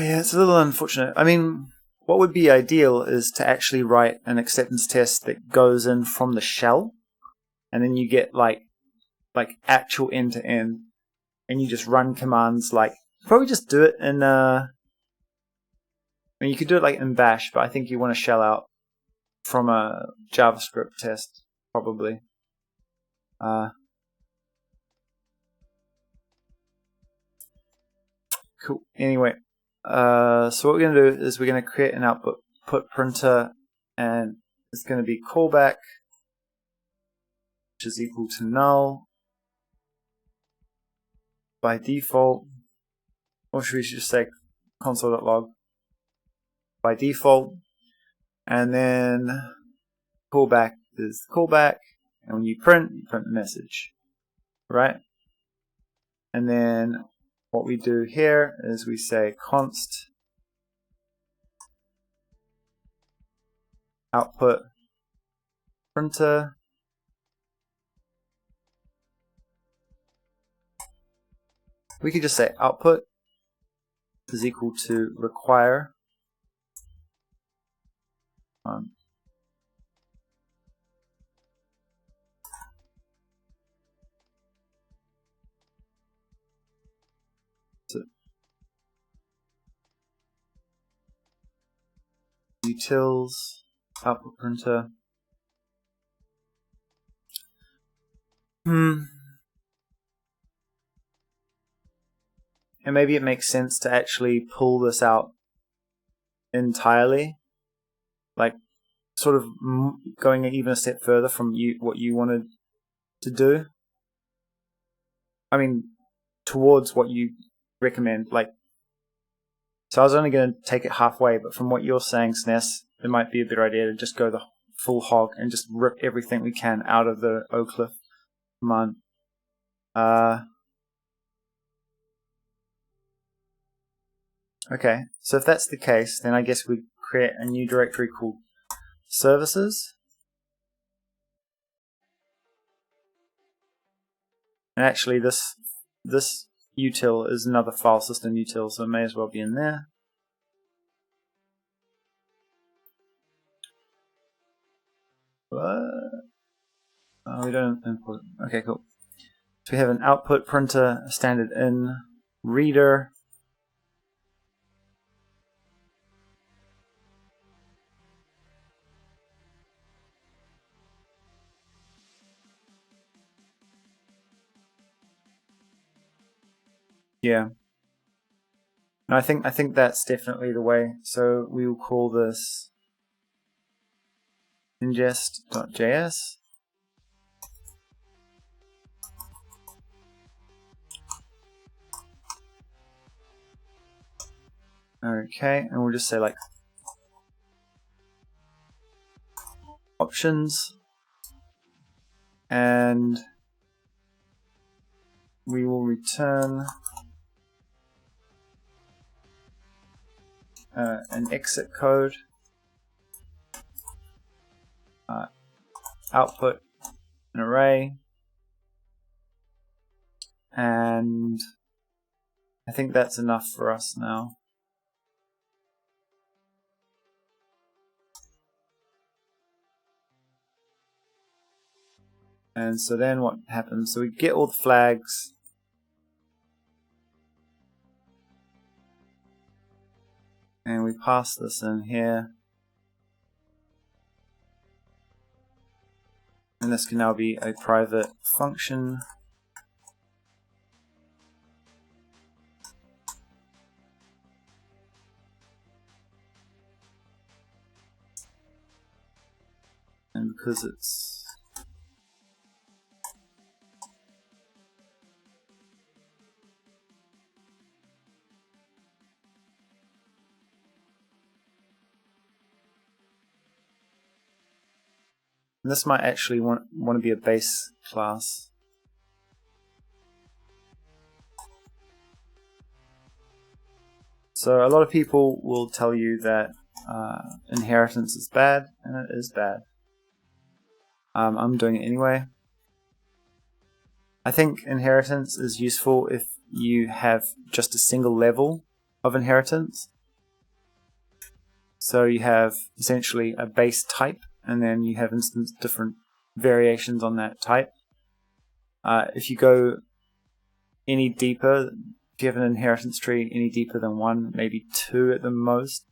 Yeah, it's a little unfortunate. I mean, what would be ideal is to actually write an acceptance test that goes in from the shell, and then you get like actual end to end, and you just run commands like probably just do it in I mean, you could do it like in Bash, but I think you want to shell out from a JavaScript test probably. Cool. Anyway, so what we're going to do is we're going to create an output printer, and it's going to be callback, which is equal to null by default, or should we just say console.log by default, and then callback is callback, and when you print the message, right? And then what we do here is we say const output printer we could just say output is equal to require so utils output printer. And maybe it makes sense to actually pull this out entirely, like sort of going even a step further from what you wanted to do. I mean, towards what you recommend. Like, so I was only going to take it halfway, but from what you're saying, SNES, it might be a better idea to just go the full hog and just rip everything we can out of the Oakcliff command. Okay, so if that's the case, then I guess we create a new directory called services. And actually this util is another file system util, so it may as well be in there. What? Oh, we don't import. Okay, cool. So we have an output printer, a standard in, reader, yeah. And I think that's definitely the way. So we will call this ingest.js. Okay, and we'll just say like options, and we will return an exit code, output an array, and I think that's enough for us now. And so then what happens? So we get all the flags, and we pass this in here, and this can now be a private function. And because it's this might actually want to be a base class. So a lot of people will tell you that inheritance is bad, and it is bad. I'm doing it anyway. I think inheritance is useful if you have just a single level of inheritance. So you have essentially a base type, and then you have different variations on that type. If you go any deeper, if you have an inheritance tree any deeper than 1, maybe 2 at the most,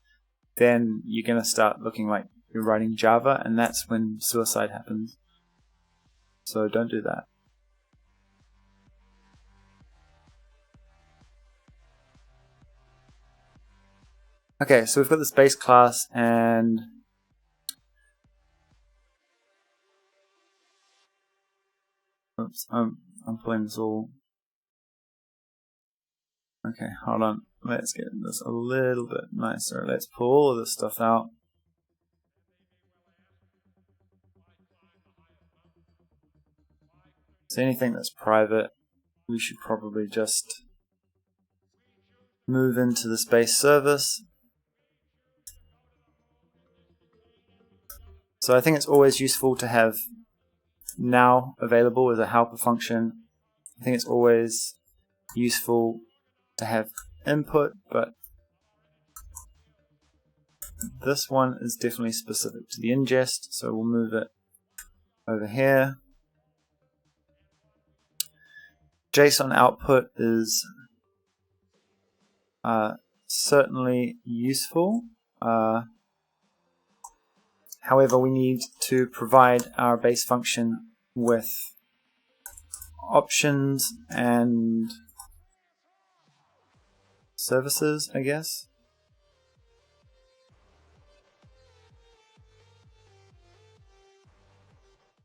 then you're going to start looking like you're writing Java, and that's when suicide happens. So don't do that. Okay, so we've got this base class, and oops, I'm pulling this all. Okay, hold on. Let's get this a little bit nicer. Let's pull all of this stuff out. So anything that's private, we should probably just move into this base service. So I think it's always useful to have now available as a helper function. I think it's always useful to have input, but this one is definitely specific to the ingest, so we'll move it over here. JSON output is certainly useful. However, we need to provide our base function with options and services, I guess.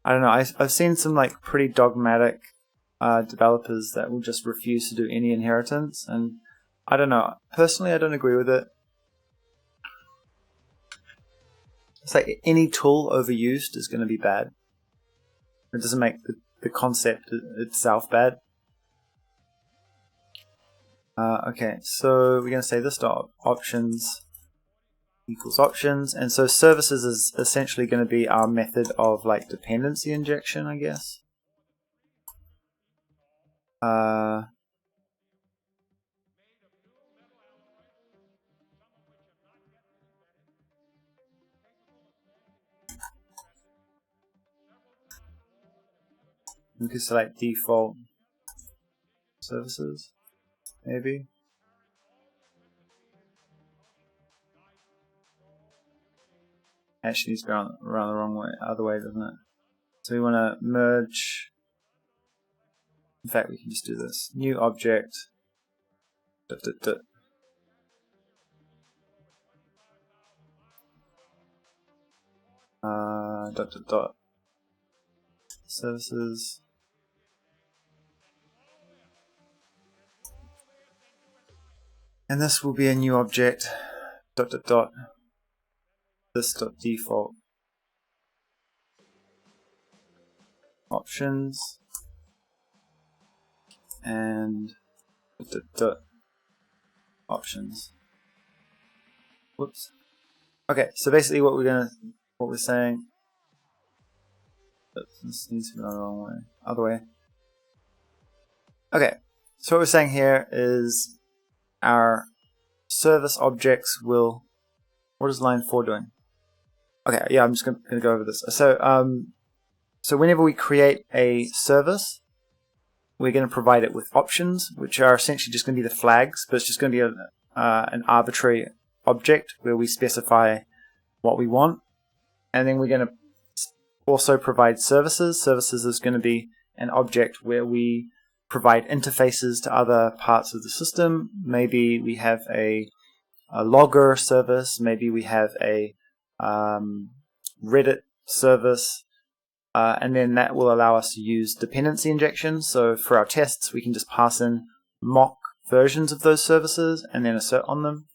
I don't know, I've seen some like pretty dogmatic developers that will just refuse to do any inheritance, and I don't know, personally I don't agree with it. It's like any tool overused is going to be bad. It doesn't make the concept itself bad. Okay, so we're going to say this dot options equals options, and so services is essentially going to be our method of like dependency injection, I guess. We could select default services, maybe. Actually, needs to go around the wrong way, other way, doesn't it? So we want to merge. In fact, we can just do this. New object. Services. And this will be a new object. This default options and options. Whoops. Okay, so basically what we're saying. This needs to be the wrong way. Other way. Okay, so what we're saying here is our service objects will. What is line 4 doing? Okay, yeah, I'm just going to go over this. So whenever we create a service, we're going to provide it with options, which are essentially just going to be the flags, but it's just going to be an arbitrary object where we specify what we want. And then we're going to also provide services. Services is going to be an object where we provide interfaces to other parts of the system. Maybe we have a logger service, maybe we have a Reddit service, and then that will allow us to use dependency injection. So for our tests, we can just pass in mock versions of those services and then assert on them.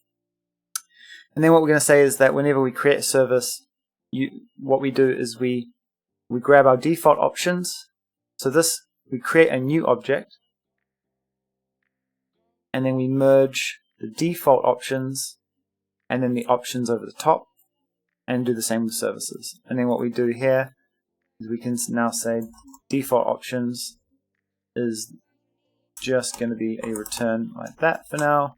And then what we're going to say is that whenever we create a service, what we do is we grab our default options. So we create a new object, and then we merge the default options and then the options over the top, and do the same with services. And then what we do here is we can now say default options is just going to be a return like that for now,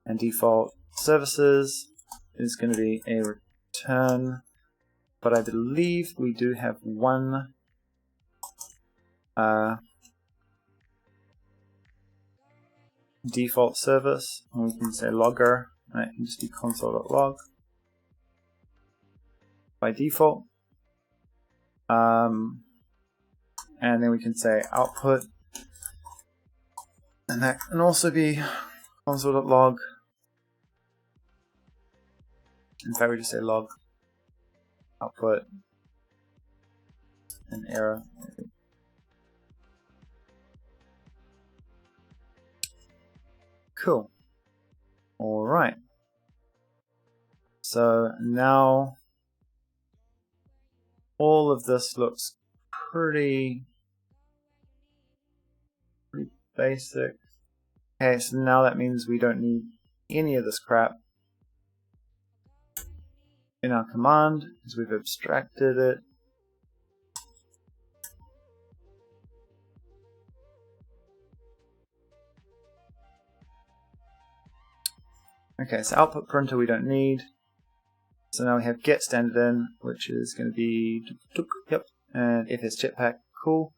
and default services is going to be a return, but I believe we do have one default service, and we can say logger, and it can just be console.log by default. And then we can say output, and that can also be console.log. In fact, we just say log output and error. Cool. All right. So now all of this looks pretty basic. Okay, so now that means we don't need any of this crap in our command because we've abstracted it. Okay, so output printer we don't need. So now we have get standard in, which is going to be yep, and fs jetpack, cool.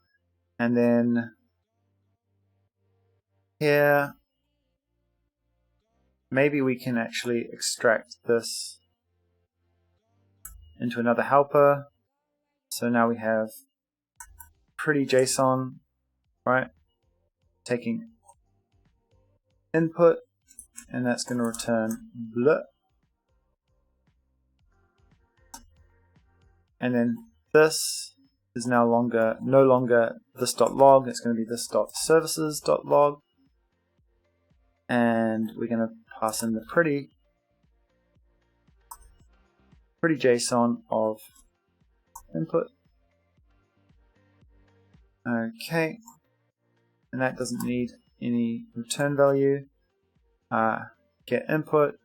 And then here, maybe we can actually extract this into another helper. So now we have pretty JSON, right? Taking input, and that's going to return bleh. And then this is no longer this.log, it's going to be this.services.log. And we're going to pass in the pretty JSON of input. Okay, and that doesn't need any return value. Get input,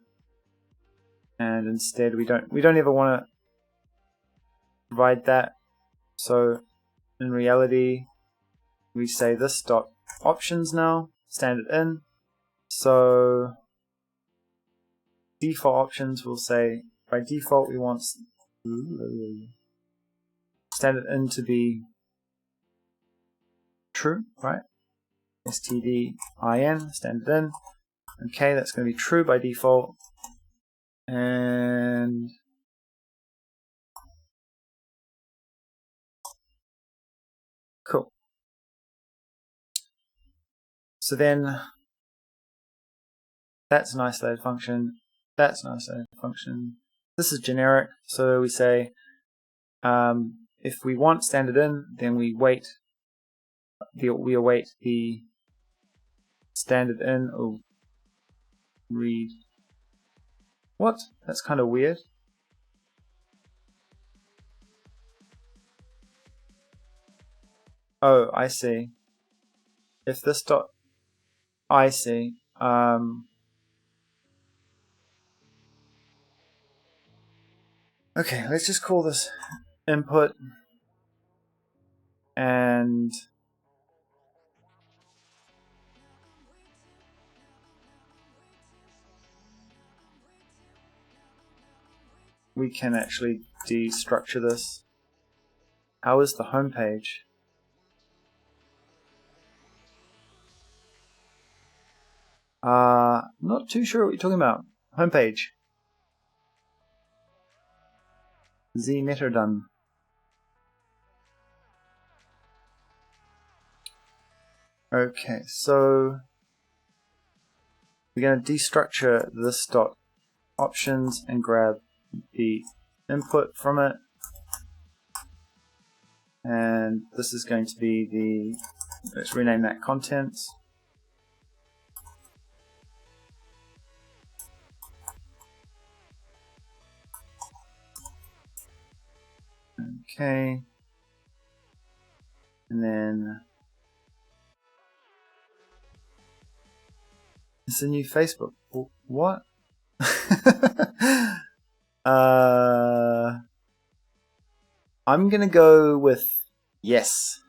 and instead we don't ever want to provide that. So in reality, we say this dot options now, standard in. So default options will say by default we want standard in to be true, right? stdin, standard in. Okay, that's going to be true by default. And cool. So then that's an isolated function. That's an isolated function. This is generic. So we say if we want standard in, then we await the standard in. Oh, read. What? That's kind of weird. Oh, I see. If this dot, I see. Okay, let's just call this input, and we can actually destructure this. How is the home page? Not too sure what you're talking about. Homepage. Z netter done. Okay, so we're going to destructure this dot options and grab the input from it, and this is going to be the, let's rename that contents. Okay, and then it's a new Facebook. What? I'm gonna go with yes.